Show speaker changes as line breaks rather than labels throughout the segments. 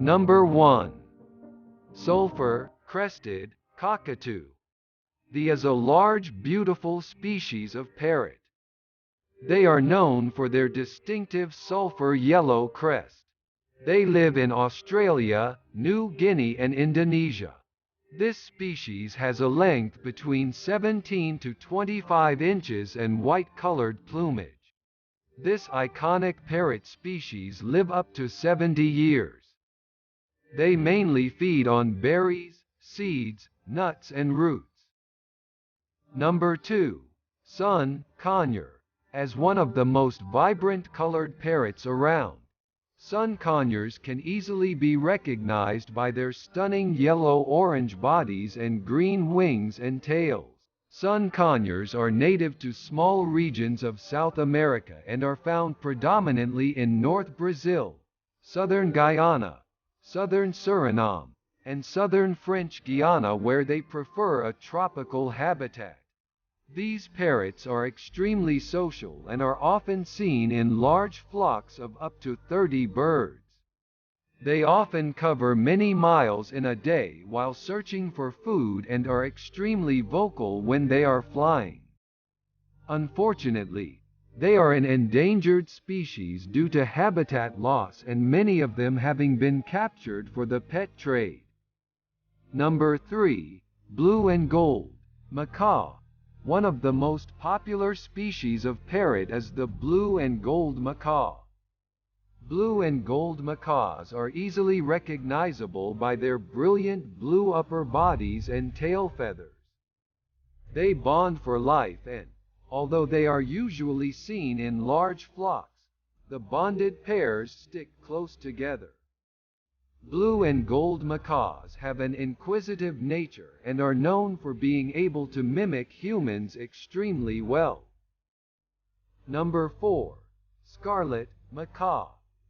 Number 1. Sulfur, crested, cockatoo. This is a large, beautiful species of parrot. They are known for their distinctive sulfur yellow crest. They live in Australia, New Guinea and Indonesia. This species has a length between 17 to 25 inches and white-colored plumage. This iconic parrot species live up to 70 years. They mainly feed on berries, seeds, nuts and roots. Number 2. Sun conure. As one of the most vibrant colored parrots around, sun conures can easily be recognized by their stunning yellow-orange bodies and green wings and tails. Sun conures are native to small regions of South America and are found predominantly in North Brazil, southern Guyana, southern Suriname, and southern French Guiana, where they prefer a tropical habitat. These parrots are extremely social and are often seen in large flocks of up to 30 birds. They often cover many miles in a day while searching for food and are extremely vocal when they are flying. Unfortunately, they are an endangered species due to habitat loss and many of them having been captured for the pet trade. Number 3. Blue and gold, macaw. One of the most popular species of parrot is the blue and gold macaw. Blue and gold macaws are easily recognizable by their brilliant blue upper bodies and tail feathers. They bond for life and, although they are usually seen in large flocks, the bonded pairs stick close together. Blue and gold macaws have an inquisitive nature and are known for being able to mimic humans extremely well. Number 4. Scarlet macaw.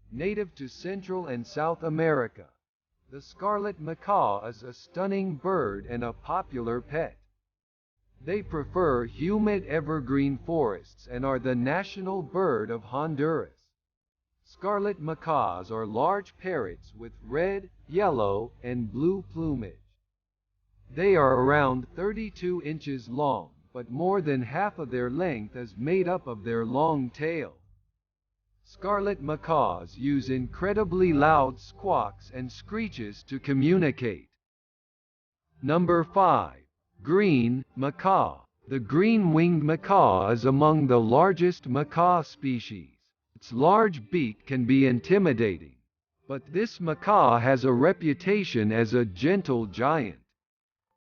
Native to Central and South America, the scarlet macaw is a stunning bird and a popular pet. They prefer humid evergreen forests and are the national bird of Honduras. Scarlet macaws are large parrots with red, yellow, and blue plumage. They are around 32 inches long, but more than half of their length is made up of their long tail. Scarlet macaws use incredibly loud squawks and screeches to communicate. Number 5. Green macaw. The green-winged macaw is among the largest macaw species. Its large beak can be intimidating, but this macaw has a reputation as a gentle giant.